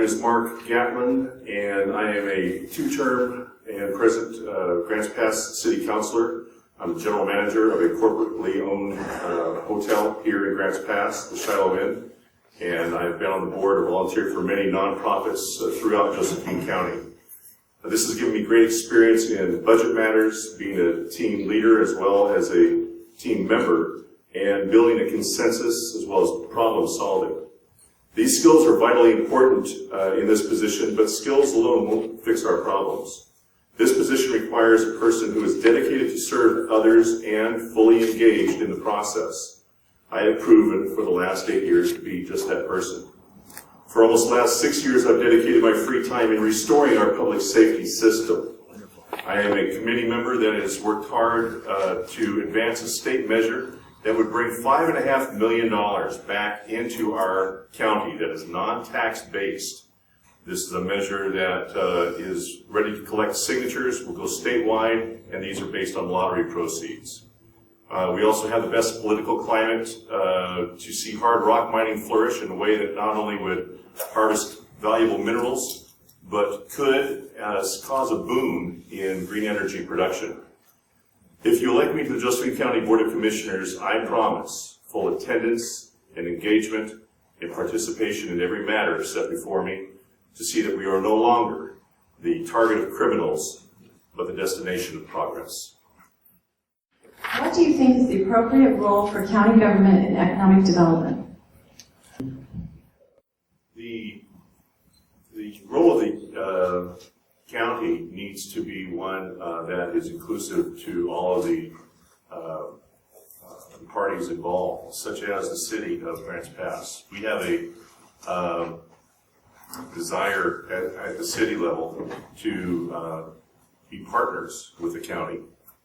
name is Mark Gatlin, and I am a two-term and present Grants Pass City Councilor. I'm the general manager of a corporately owned hotel here in Grants Pass, the Shilo Inn, and I've been on the board or volunteered for many nonprofits throughout Josephine County. This has given me great experience in budget matters, being a team leader as well as a team member, and building a consensus as well as problem solving. These skills are vitally important in this position, but skills alone won't fix our problems. This position requires a person who is dedicated to serve others and fully engaged in the process. I have proven for the last 8 years to be just that person. For almost the last 6 years, I've dedicated my free time in restoring our public safety system. I am a committee member that has worked hard to advance a state measure that would bring $5.5 million back into our county that is non-tax based. This is a measure that is ready to collect signatures, will go statewide, and these are based on lottery proceeds. We also have the best political climate to see hard rock mining flourish in a way that not only would harvest valuable minerals, but could cause a boom in green energy production. If you elect me to the Josephine County Board of Commissioners, I promise full attendance and engagement and participation in every matter set before me to see that we are no longer the target of criminals, but the destination of progress. What do you think is the appropriate role for county government in economic development? The role of the county needs to be one that is inclusive to all of the parties involved, such as the city of Grants Pass. We have a desire at the city level to be partners with the county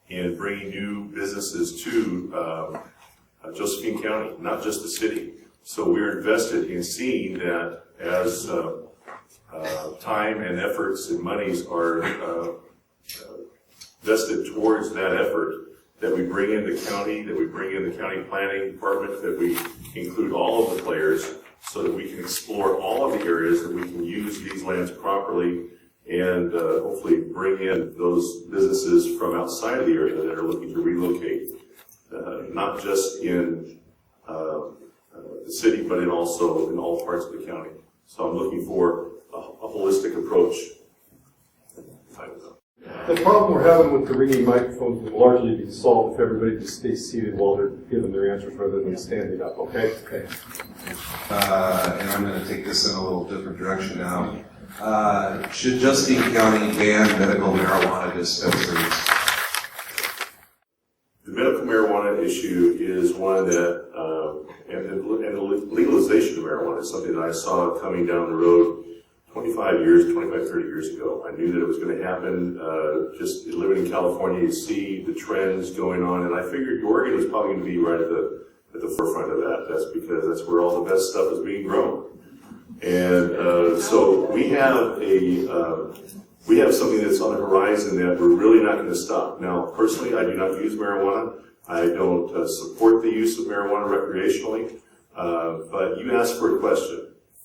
in bringing new businesses to Josephine County, not just the city. So we're invested in seeing that as time and efforts and monies are vested towards that effort, that we bring in the county, that we bring in the county planning department, that we include all of the players so that we can explore all of the areas that we can use these lands properly and hopefully bring in those businesses from outside of the area that are looking to relocate, not just in the city, but also in all parts of the county. So I'm looking for a holistic approach. The problem we're having with the ringing microphones will largely be solved if everybody just stays seated while they're giving their answers rather than standing up, okay? Okay. And I'm going to take this in a little different direction now. Should Josephine County ban medical marijuana dispensaries? The medical marijuana issue is one that, and the legalization of marijuana is something that I saw coming down the road 25, 30 years ago. I knew that it was going to happen. Just living in California, you see the trends going on, and I figured Oregon was probably going to be right at the forefront of that. That's because that's where all the best stuff is being grown. And so we have something that's on the horizon that we're really not going to stop. Now, personally, I do not use marijuana. I don't support the use of marijuana recreationally. But you asked for a question.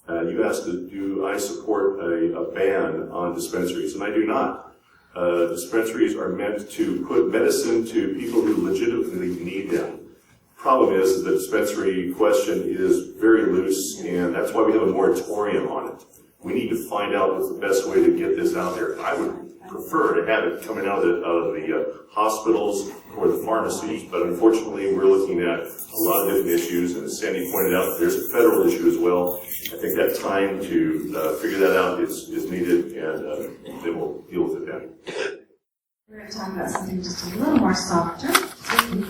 You asked, do I support a ban on dispensaries? And I do not. Dispensaries are meant to put medicine to people who legitimately need them. Problem is the dispensary question is very loose, and that's why we have a moratorium on it. We need to find out what's the best way to get this out there. I would prefer to have it coming out of the hospitals or the pharmacies, but unfortunately we're looking at a lot of different issues, and as Sandy pointed out, there's a federal issue as well. I think that time to figure that out is needed, and then we'll deal with it then. We're going to talk about something just a little more softer.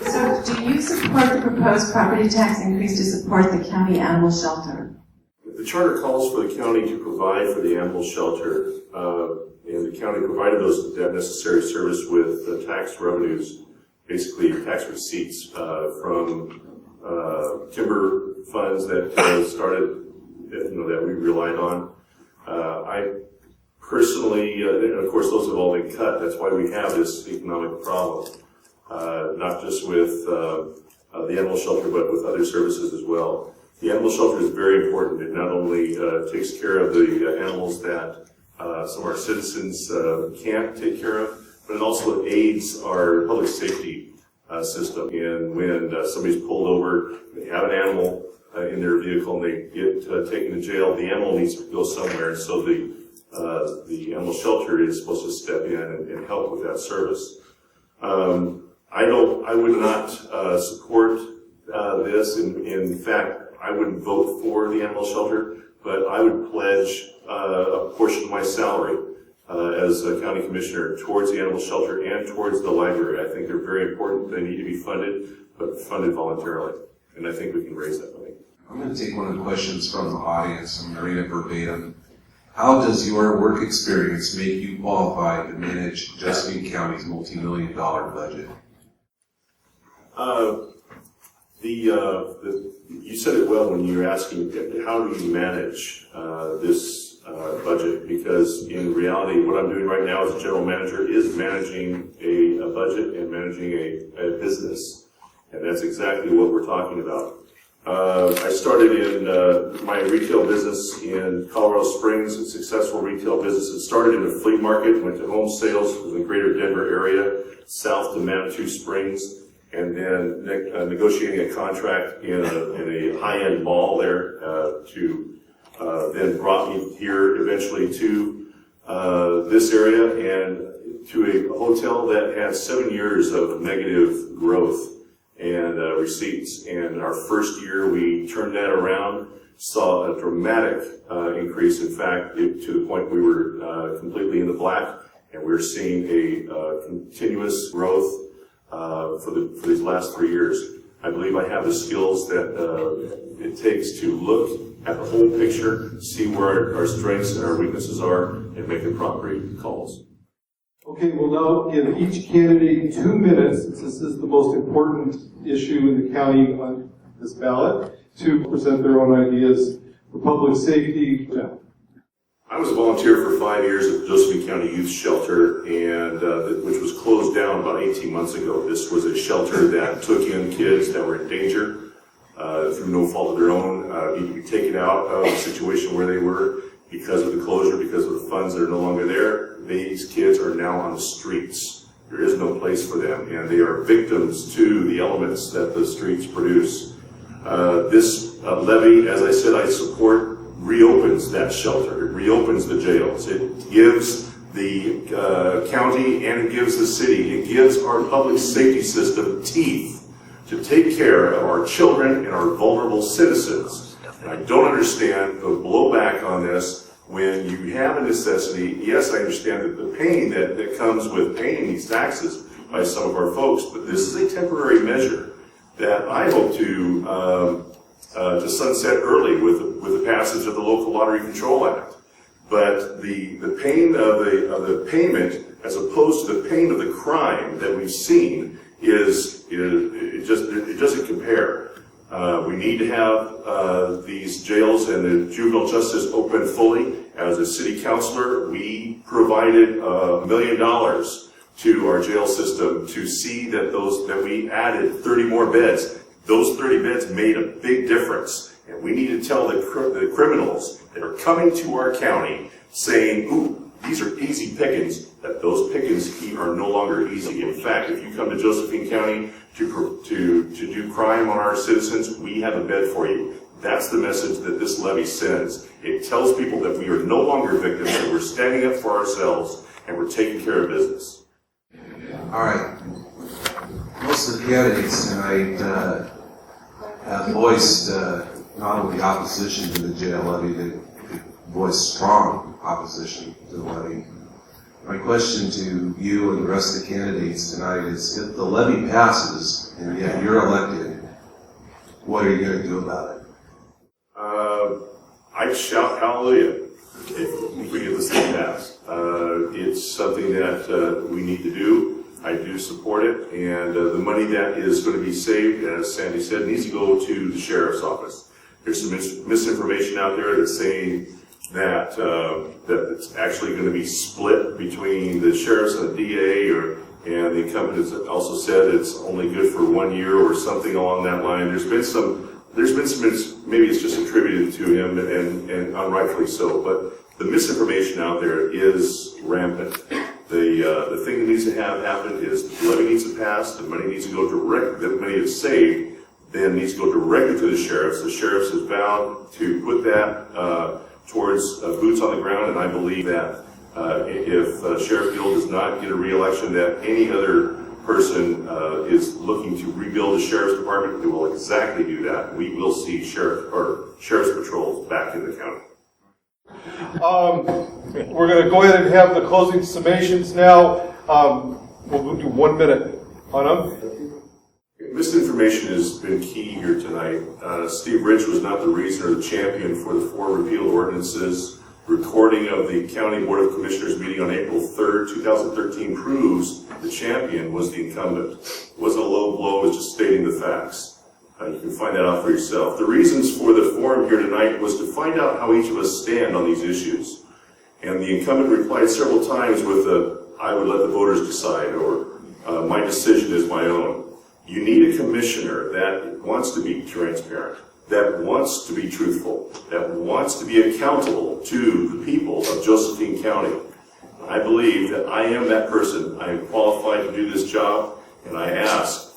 So, do you support the proposed property tax increase to support the county animal shelter? The charter calls for the county to provide for the animal shelter, and the county provided that necessary service with tax revenues, basically tax receipts from timber funds that started, that we relied on. I personally, and of course those have all been cut. That's why we have this economic problem, not just with the animal shelter, but with other services as well. The animal shelter is very important. It not only takes care of the animals that some of our citizens can't take care of, but it also aids our public safety system. And when somebody's pulled over, they have an animal in their vehicle and they get taken to jail, the animal needs to go somewhere. And so the animal shelter is supposed to step in and help with that service. I would not support this. In fact, I wouldn't vote for the animal shelter, but I would pledge a portion of my salary as a county commissioner towards the animal shelter and towards the library. I think they're very important. They need to be funded, but funded voluntarily. And I think we can raise that money. I'm going to take one of the questions from the audience. I'm going to read it verbatim. How does your work experience make you qualified to manage Josephine County's multi-million-dollar budget? You said it well when you were asking how do you manage this budget, because in reality what I'm doing right now as a general manager is managing a budget and managing a business, and that's exactly what we're talking about. I started in my retail business in Colorado Springs, a successful retail business. It started in a flea market, went to home sales in the greater Denver area, south to Manitou Springs, and then negotiating a contract in a high-end mall there to then brought me here eventually to this area and to a hotel that had 7 years of negative growth and receipts. And our first year we turned that around, saw a dramatic increase. In fact, to the point we were completely in the black, and we're seeing a continuous growth for these last 3 years. I believe I have the skills that it takes to look at the whole picture, see where our strengths and our weaknesses are, and make the proper calls. Okay, we'll now give each candidate 2 minutes, since this is the most important issue in the county on this ballot, to present their own ideas for public safety. I was a volunteer for 5 years at the Josephine County Youth Shelter, and which was closed down about 18 months ago. This was a shelter that took in kids that were in danger through no fault of their own, need to be taken out of the situation where they were because of the closure, because of the funds that are no longer there. These kids are now on the streets. There is no place for them, and they are victims to the elements that the streets produce. This levy, as I said, I support, reopens that shelter. It reopens the jails. It gives the county and it gives the city, it gives our public safety system teeth to take care of our children and our vulnerable citizens. And I don't understand the blowback on this when you have a necessity. Yes, I understand that the pain that comes with paying these taxes by some of our folks, but this is a temporary measure that I hope to sunset early with the passage of the Local Lottery Control Act. But the pain of the payment, as opposed to the pain of the crime that we've seen, it doesn't compare. We need to have these jails and the juvenile justice open fully. As a city councilor, we provided $1 million to our jail system to see that we added 30 more beds. Those 30 beds made a big difference, and we need to tell the criminals that are coming to our county saying, "Ooh, these are easy pickings," that those pickings are no longer easy. In fact, if you come to Josephine County to do crime on our citizens, we have a bed for you. That's the message that this levy sends. It tells people that we are no longer victims, that we're standing up for ourselves, and we're taking care of business. All right. Most of the candidates tonight have voiced not only opposition to the jail levy, they voiced strong opposition to the levy. My question to you and the rest of the candidates tonight is, if the levy passes and yet you're elected, what are you going to do about it? I'd shout hallelujah if we get this thing passed. It's something that we need to do. I do support it, and the money that is going to be saved, as Sandy said, needs to go to the sheriff's office. There's some misinformation out there that's saying that it's actually going to be split between the sheriff's and the DA, and the incumbent has also said it's only good for 1 year or something along that line. There's been some maybe it's just attributed to him, and unrightfully so, but the misinformation out there is rampant. The thing that needs to happen is the levy needs to pass, the money needs to go direct, the money is saved, then needs to go directly to the sheriffs. The sheriffs has vowed to put that towards boots on the ground, and I believe that if Sheriff Gill does not get a re-election, that any other person is looking to rebuild the sheriff's department, they will exactly do that. We will see sheriff's patrols back in the county. We're going to go ahead and have the closing summations now. We'll do 1 minute on them. Misinformation has been key here tonight. Steve Rich was not the reason or the champion for the 4 repealed ordinances. Recording of the County Board of Commissioners meeting on April 3rd, 2013 proves the champion was the incumbent. It wasn't a low blow, it was just stating the facts. You can find that out for yourself. The reasons for the forum here tonight was to find out how each of us stand on these issues. And the incumbent replied several times with I would let the voters decide, or my decision is my own. You need a commissioner that wants to be transparent, that wants to be truthful, that wants to be accountable to the people of Josephine County. I believe that I am that person. I am qualified to do this job, and I ask